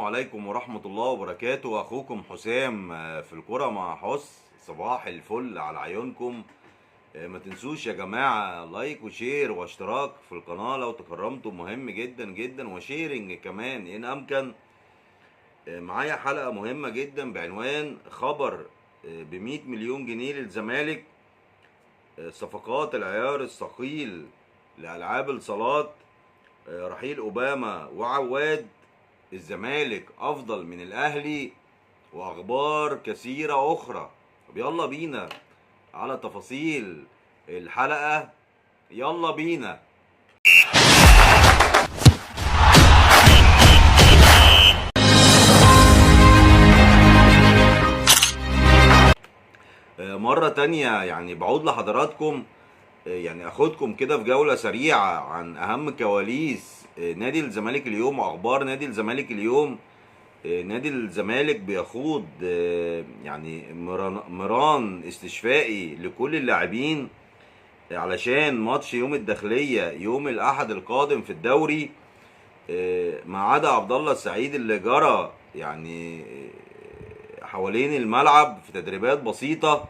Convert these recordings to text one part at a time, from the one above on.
عليكم ورحمة الله وبركاته. أخوكم حسام في الكرة مع حس. صباح الفل على عيونكم. ما تنسوش يا جماعة لايك وشير واشتراك في القناة لو تكرمتم، مهم جدا جدا، وشيرنج كمان إن أمكن. معايا حلقة مهمة جدا بعنوان خبر ب100 مليون جنيه للزمالك. صفقات العيار الثقيل لألعاب الصالات، رحيل أوباما وعواد، الزمالك افضل من الاهلي، واخبار كثيرة اخرى. طب يلا بينا على تفاصيل الحلقة. يلا بينا. مرة تانية يعني بعود لحضراتكم، يعني اخدكم كده في جولة سريعة عن اهم كواليس نادي الزمالك اليوم واخبار نادي الزمالك اليوم. نادي الزمالك بيخوض يعني مران استشفائي لكل اللاعبين علشان ماتش يوم الداخلية يوم الأحد القادم في الدوري. ما عدا عبد الله السعيد اللي جرى يعني حوالين الملعب في تدريبات بسيطة.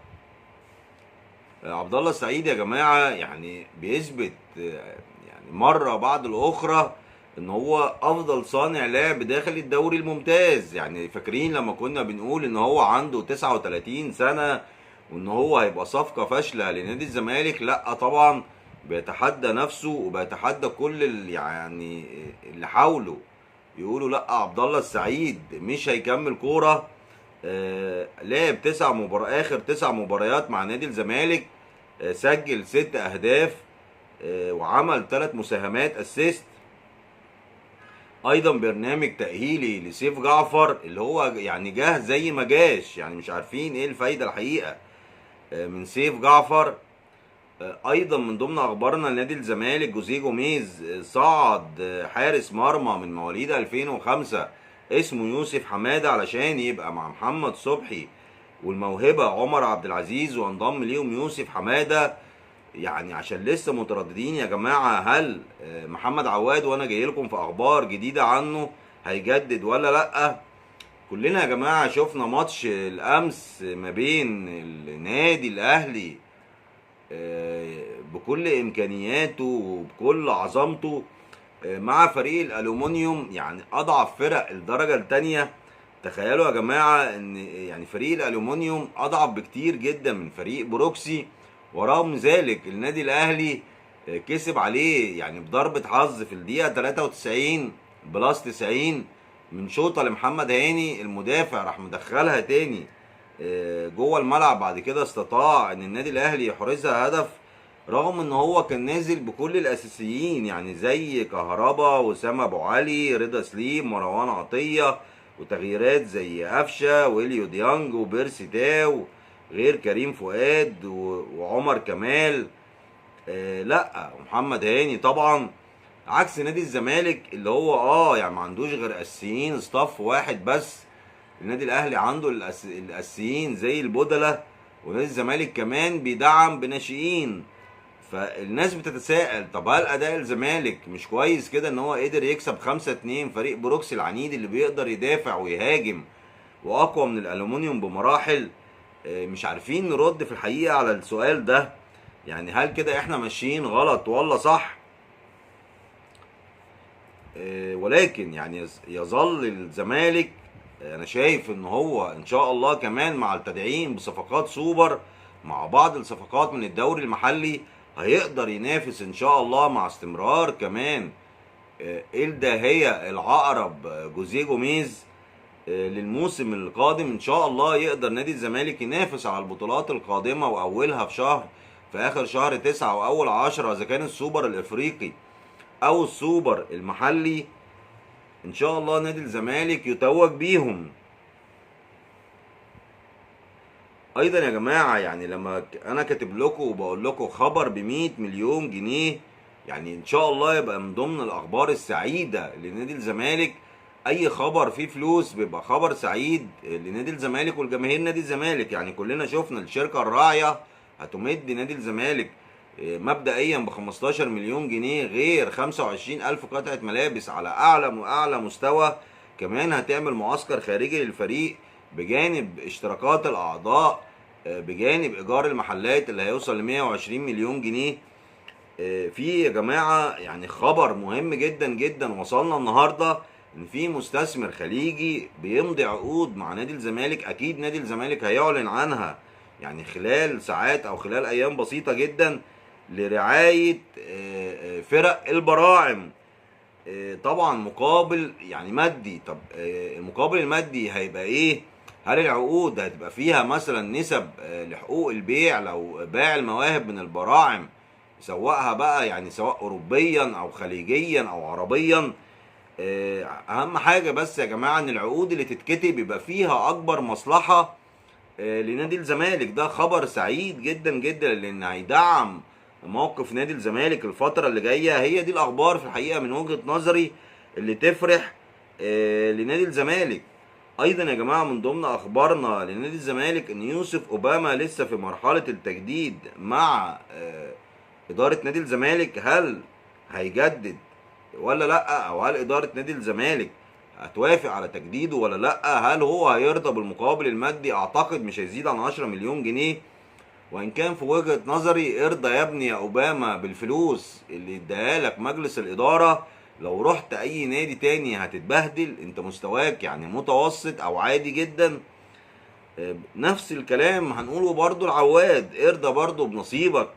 عبد الله السعيد يا جماعة يعني بيثبت يعني مرة بعد الأخرى ان هو افضل صانع لعب داخل الدوري الممتاز. يعني فاكرين لما كنا بنقول ان هو عنده 39 سنة وان هو هيبقى صفقة فاشلة لنادي الزمالك؟ لا طبعا، بيتحدى نفسه وبيتحدى كل يعني اللي حوله، يقولوا لا عبد الله السعيد مش هيكمل كورة. لعب اخر 9 مباريات مع نادي الزمالك، سجل 6 اهداف، وعمل 3 مساهمات اسيست. ايضا برنامج تأهيلي لسيف جعفر اللي هو يعني جه زي ما جاش، يعني مش عارفين ايه الفايدة الحقيقة من سيف جعفر. ايضا من ضمن اخبارنا لنادي الزمالك جوزيه جوميز صعد حارس مرمى من مواليد 2005 اسمه يوسف حمادة علشان يبقى مع محمد صبحي والموهبة عمر عبد العزيز، وانضم ليهم يوسف حمادة. يعني عشان لسه مترددين يا جماعة هل محمد عواد، وانا جاي لكم في اخبار جديدة عنه، هيجدد ولا لا. كلنا يا جماعة شفنا ماتش الامس ما بين النادي الاهلي بكل امكانياته وبكل عظمته مع فريق الالومنيوم، يعني اضعف فرق الدرجة التانية. تخيلوا يا جماعة ان يعني فريق الالومنيوم اضعف بكتير جدا من فريق بروكسي، ورغم ذلك النادي الاهلي كسب عليه يعني بضربة حظ في الدقيقة 93 بلس 90 من شوطة لمحمد هاني المدافع، راح مدخلها تاني جوه الملعب. بعد كده استطاع ان النادي الاهلي يحرزها هدف، رغم ان هو كان نازل بكل الاساسيين يعني زي كهربا، وسام ابو علي، رضا سليم، مروان عطية، وتغييرات زي قفشه واليو ديانج وبيرسي تاو، غير كريم فؤاد وعمر كمال. لا محمد هاني طبعا، عكس نادي الزمالك اللي هو يعني ما عندوش غير اساسيين، ستاف واحد بس. النادي الاهلي عنده الاساسيين زي البودلة، ونادي الزمالك كمان بيدعم بناشئين. فالناس بتتساءل طب هل اداء الزمالك مش كويس كده ان هو قدر يكسب 5-2 فريق بروكسي العنيد اللي بيقدر يدافع ويهاجم واقوى من الالومنيوم بمراحل؟ مش عارفين نرد في الحقيقة على السؤال ده. يعني هل كده احنا ماشيين غلط ولا صح؟ ولكن يعني يظل الزمالك، انا شايف ان هو ان شاء الله كمان مع التدعيم بصفقات سوبر مع بعض الصفقات من الدوري المحلي هيقدر ينافس ان شاء الله مع استمرار كمان الداهية العقرب جوزيه جوميز للموسم القادم. ان شاء الله يقدر نادي الزمالك ينافس على البطولات القادمة، واولها في اخر شهر 9 واول 10 اذا كان السوبر الافريقي او السوبر المحلي. ان شاء الله نادي الزمالك يتوج بيهم. ايضا يا جماعة يعني لما انا كاتب لكم وبقول لكم خبر ب100 مليون جنيه، يعني ان شاء الله يبقى من ضمن الاخبار السعيدة لنادي الزمالك. اي خبر فيه فلوس بيبقى خبر سعيد لنادي الزمالك والجماهير نادي الزمالك. يعني كلنا شفنا الشركة الراعية هتمد نادي الزمالك مبدئيا ب15 مليون جنيه، غير 25 ألف قطعة ملابس على أعلى مستوى كمان هتعمل معسكر خارجي للفريق بجانب اشتراكات الاعضاء، بجانب ايجار المحلات اللي هيوصل ل 120 مليون جنيه. في يا جماعه يعني خبر مهم جدا جدا وصلنا النهارده، ان في مستثمر خليجي بيمضي عقود مع نادي الزمالك. اكيد نادي الزمالك هيعلن عنها يعني خلال ساعات او خلال ايام بسيطه جدا، لرعايه فرق البراعم. طبعا مقابل يعني مادي. طب المقابل المادي هيبقى ايه؟ هل العقود هتبقى فيها مثلا نسب لحقوق البيع لو باع المواهب من البراعم، سواءها بقى يعني سواء اوروبيا او خليجيا او عربيا؟ اهم حاجه بس يا جماعه ان العقود اللي تتكتب يبقى فيها اكبر مصلحه لنادي الزمالك. ده خبر سعيد جدا جدا لان هيدعم موقف نادي الزمالك الفتره اللي جايه. هي دي الاخبار في الحقيقه من وجهه نظري اللي تفرح لنادي الزمالك. ايضا يا جماعه من ضمن اخبارنا لنادي الزمالك ان يوسف اوباما لسه في مرحله التجديد مع اداره نادي الزمالك. هل هيجدد ولا لا؟ او هل اداره نادي الزمالك هتوافق على تجديده ولا لا؟ هل هو هيرضى بالمقابل المادي؟ اعتقد مش هيزيد عن 10 مليون جنيه. وان كان في وجهة نظري ارضى يا ابني يا اوباما بالفلوس اللي اداها لك مجلس الادارة. لو رحت اي نادي تاني هتتبهدل، انت مستواك يعني متوسط او عادي جدا. نفس الكلام هنقوله برضو العواد، ارضى برضو بنصيبك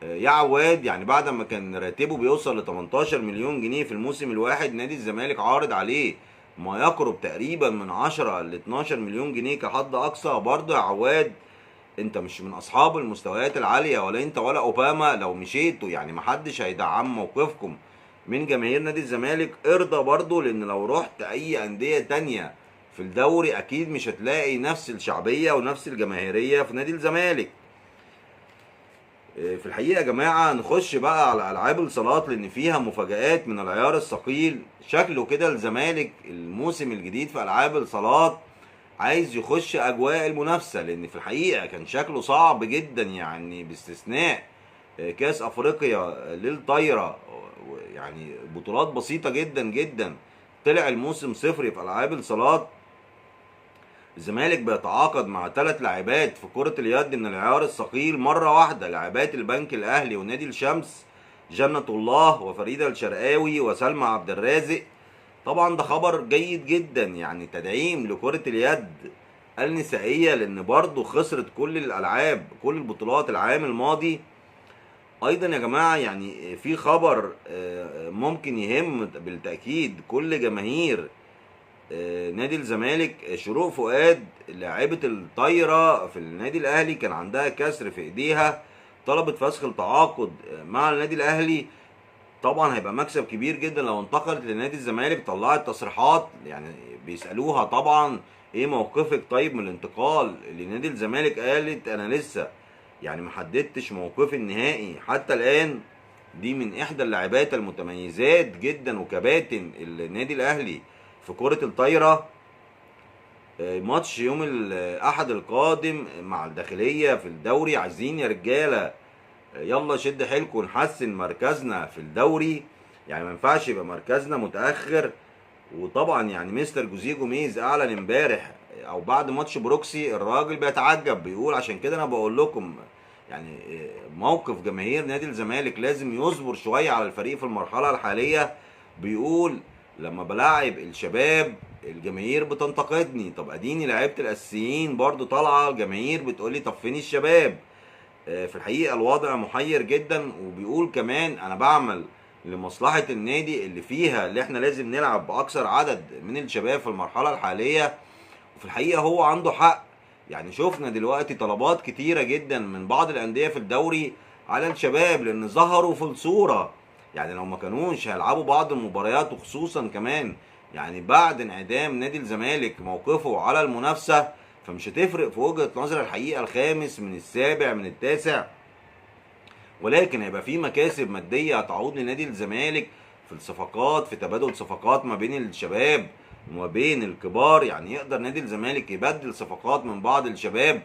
يا عواد. يعني بعد ما كان راتبه بيوصل ل 18 مليون جنيه في الموسم الواحد، نادي الزمالك عارض عليه ما يقرب تقريبا من 10 ل 12 مليون جنيه كحد اقصى. برضه يا عواد انت مش من اصحاب المستويات العاليه، ولا انت ولا اوباما لو مشيتوا يعني محدش هيدعم موقفكم من جماهير نادي الزمالك. ارضى برضه، لان لو رحت اي انديه تانية في الدوري اكيد مش هتلاقي نفس الشعبيه ونفس الجماهيريه في نادي الزمالك. في الحقيقه يا جماعه نخش بقى على العاب الصالات، لان فيها مفاجآت من العيار الثقيل. شكله كده الزمالك الموسم الجديد في العاب الصالات عايز يخش اجواء المنافسه، لان في الحقيقه كان شكله صعب جدا يعني باستثناء كاس افريقيا للطايره، يعني بطولات بسيطه جدا جدا طلع الموسم صفري في العاب الصالات. الزمالك بيتعاقد مع 3 لاعبات في كرة اليد من العيار الثقيل مرة واحدة، لاعبات البنك الأهلي ونادي الشمس، جنة الله وفريدة الشرقاوي وسلمى عبد الرازق. طبعا ده خبر جيد جدا، يعني تدعيم لكرة اليد النسائية، لأن برضه خسرت كل الألعاب كل البطولات العام الماضي. أيضا يا جماعة يعني في خبر ممكن يهم بالتأكيد كل جماهير نادي الزمالك. شروق فؤاد لاعبة الطايرة في النادي الاهلي كان عندها كسر في ايديها، طلبت فسخ التعاقد مع النادي الاهلي. طبعا هيبقى مكسب كبير جدا لو انتقلت لنادي الزمالك. طلعت تصريحات يعني بيسألوها طبعا ايه موقفك طيب من الانتقال لنادي الزمالك، قالت انا لسه يعني محددتش موقفي النهائي حتى الان. دي من احدى اللاعبات المتميزات جدا وكباتن النادي الاهلي في كرة الطايرة. ماتش يوم الاحد القادم مع الداخلية في الدوري، عايزين يا رجالة يلا شد حيلكم نحسن مركزنا في الدوري. يعني ما ينفعش يبقى مركزنا متأخر. وطبعا يعني مستر جوزيه جوميز اعلن امبارح او بعد ماتش بروكسي، الراجل بيتعجب بيقول عشان كده انا بقول لكم يعني موقف جماهير نادي الزمالك لازم يصبر شوية على الفريق في المرحلة الحالية. بيقول لما بلاعب الشباب الجماهير بتنتقدني، طب اديني لعيبه الاساسيين برضو طالعه الجماهير بتقولي طب فين الشباب؟ في الحقيقه الوضع محير جدا. وبيقول كمان انا بعمل لمصلحه النادي اللي فيها اللي احنا لازم نلعب باكثر عدد من الشباب في المرحله الحاليه. وفي الحقيقه هو عنده حق. يعني شفنا دلوقتي طلبات كتيره جدا من بعض الانديه في الدوري على الشباب لان ظهروا في الصوره. يعني لو ما كانوش هيلعبوا بعض المباريات، وخصوصا كمان يعني بعد انعدام نادي الزمالك موقفه على المنافسه، فمش هتفرق في وجهه نظر الحقيقه الخامس من السابع من التاسع. ولكن هيبقى في مكاسب ماديه هتعود لنادي الزمالك في الصفقات، في تبادل صفقات ما بين الشباب وما بين الكبار. يعني يقدر نادي الزمالك يبدل صفقات من بعض الشباب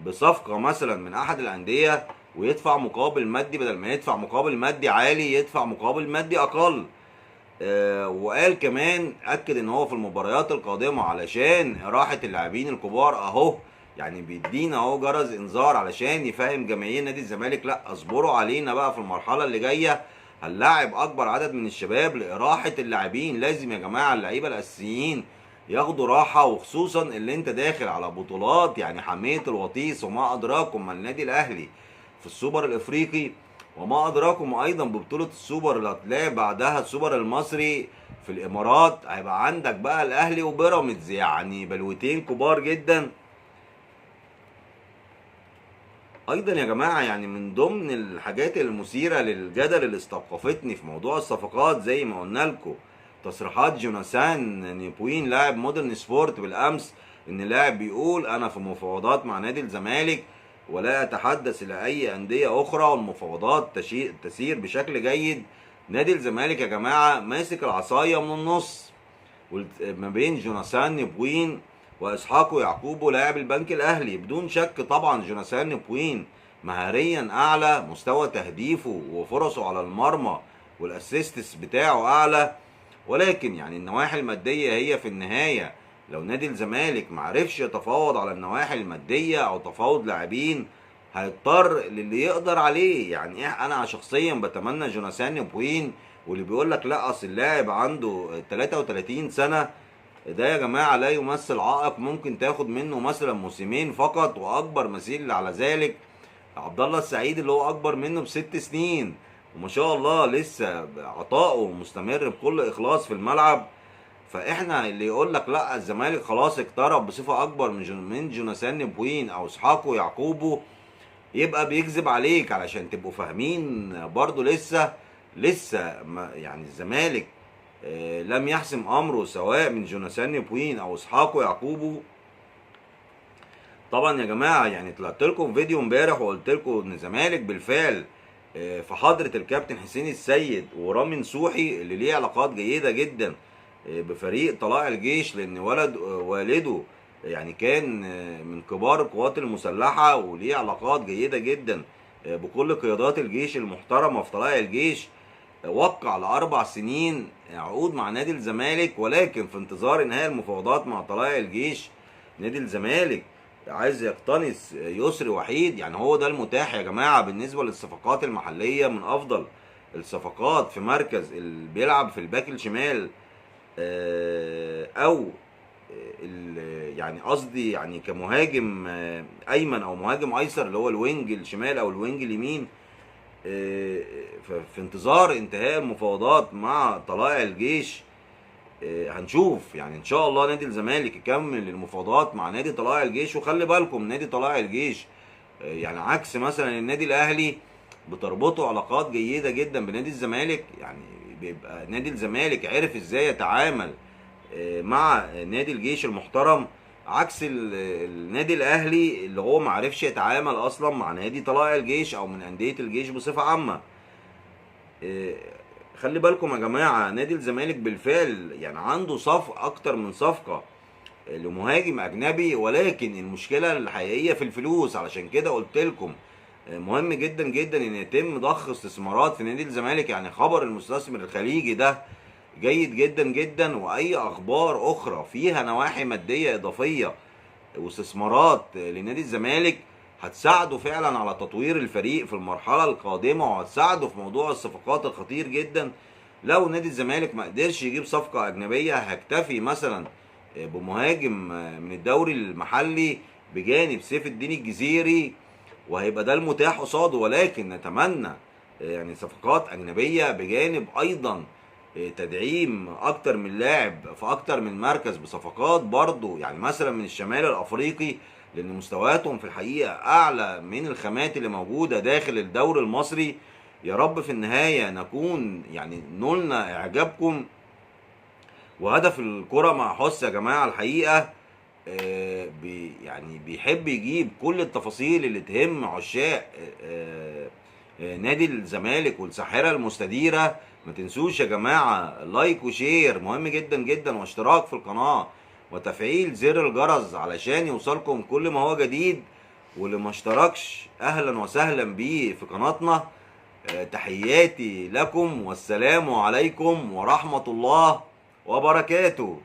بصفقه مثلا من احد الانديه ويدفع مقابل مادي، بدل ما يدفع مقابل مادي عالي يدفع مقابل مادي اقل. وقال كمان اكد ان هو في المباريات القادمه علشان راحه اللاعبين الكبار اهو، يعني بيدينا اهو جرس انذار علشان يفهم جماهير نادي الزمالك لا اصبروا علينا بقى في المرحله اللي جايه، هنلاعب اكبر عدد من الشباب لراحه اللاعبين. لازم يا جماعه اللعيبه الاساسيين ياخدوا راحه، وخصوصا اللي انت داخل على بطولات يعني حميه الوطيس وما ادراكم ما النادي الاهلي في السوبر الافريقي، وما ادراكم ايضا ببطوله السوبر اللي هتلعب بعدها السوبر المصري في الامارات. هيبقى عندك بقى الاهلي وبيراميدز، يعني بلوتين كبار جدا. ايضا يا جماعه يعني من ضمن الحاجات المثيره للجدل اللي استوقفتني في موضوع الصفقات زي ما قلنا لكم تصريحات جوناثان نيبوين لاعب مودرن سبورت بالامس، ان اللاعب بيقول انا في مفاوضات مع نادي الزمالك ولا اتحدث الى اي انديه اخرى، والمفاوضات تسير بشكل جيد. نادي الزمالك يا جماعه ماسك العصايه من النص ما بين جوناثان نبوين واسحاقو يعقوبو لاعب البنك الاهلي. بدون شك طبعا جوناثان نبوين مهاريا اعلى، مستوى تهديفه وفرصه على المرمى والاسيستس بتاعه اعلى، ولكن يعني النواحي الماديه هي في النهايه لو نادي الزمالك معرفش يتفاوض على النواحي الماديه او تفاوض لاعبين هيضطر للي يقدر عليه. يعني انا شخصيا بتمنى جوناثان نبوين، واللي بيقول لك لا اصل اللاعب عنده 33 سنه ده يا جماعه لا يمثل عائق، ممكن تاخد منه مثلا موسمين فقط. واكبر مثيل على ذلك عبد الله السعيد اللي هو اكبر منه ب6 سنين، وما شاء الله لسه عطائه مستمر بكل اخلاص في الملعب. فاحنا اللي يقول لك لا الزمالك خلاص اقترب بصفه اكبر من جوناثان نبوين او اسحاقو يعقوبو يبقى بيكذب عليك، علشان تبقوا فاهمين برضو لسه يعني الزمالك لم يحسم امره سواء من جوناثان نبوين او اسحاقو يعقوبو. طبعا يا جماعه يعني طلعت لكم فيديو امبارح وقلت لكم ان الزمالك بالفعل في حضره الكابتن حسين السيد ورامي نصوحي اللي ليه علاقات جيده جدا بفريق طلائع الجيش، لان والده يعني كان من كبار القوات المسلحه وليه علاقات جيده جدا بكل قيادات الجيش المحترمه في طلائع الجيش. وقع ل4 سنين عقود مع نادي الزمالك، ولكن في انتظار انهاء المفاوضات مع طلائع الجيش نادي الزمالك عايز يقتنص يسري وحيد. يعني هو ده المتاح يا جماعه بالنسبه للصفقات المحليه، من افضل الصفقات في مركز اللي بيلعب في الباك الشمال او يعني قصدي يعني كمهاجم ايمن او مهاجم ايسر اللي هو الوينج الشمال او الوينج اليمين. في انتظار انتهاء المفاوضات مع طلائع الجيش هنشوف يعني ان شاء الله نادي الزمالك يكمل المفاوضات مع نادي طلائع الجيش. وخلي بالكم نادي طلائع الجيش يعني عكس مثلا النادي الاهلي بتربطه علاقات جيده جدا بنادي الزمالك، يعني بيبقى نادي الزمالك عرف ازاي يتعامل مع نادي الجيش المحترم، عكس النادي الاهلي اللي هو معرفش يتعامل اصلا مع نادي طلائع الجيش او من انديه الجيش بصفه عامه. خلي بالكم يا جماعه نادي الزمالك بالفعل يعني عنده اكتر من صفقه لمهاجم اجنبي، ولكن المشكله الحقيقيه في الفلوس. علشان كده قلت لكم مهم جدا جدا ان يتم ضخ استثمارات في نادي الزمالك. يعني خبر المستثمر الخليجي ده جيد جدا جدا، واي اخبار اخرى فيها نواحي ماديه اضافيه واستثمارات لنادي الزمالك هتساعده فعلا على تطوير الفريق في المرحله القادمه، وهتساعده في موضوع الصفقات الخطير جدا. لو نادي الزمالك ما قدرش يجيب صفقه اجنبيه هيكتفي مثلا بمهاجم من الدوري المحلي بجانب سيف الدين الجزيري، وهيبقى ده المتاح قصاده. ولكن نتمنى يعني صفقات اجنبيه بجانب ايضا تدعيم اكتر من لاعب في اكتر من مركز بصفقات برضو يعني مثلا من الشمال الافريقي، لان مستوياتهم في الحقيقه اعلى من الخامات اللي موجوده داخل الدوري المصري. يا رب في النهايه نكون يعني نلنا اعجابكم. وهدف الكرة مع حس يا جماعة الحقيقة يعني بيحب يجيب كل التفاصيل اللي تهم عشاق نادي الزمالك والساحرة المستديرة. ما تنسوش يا جماعة لايك وشير مهم جدا جدا، واشتراك في القناة وتفعيل زر الجرس علشان يوصلكم كل ما هو جديد. واللي ما اشتركش اهلا وسهلا بيه في قناتنا. تحياتي لكم، والسلام عليكم ورحمة الله وبركاته.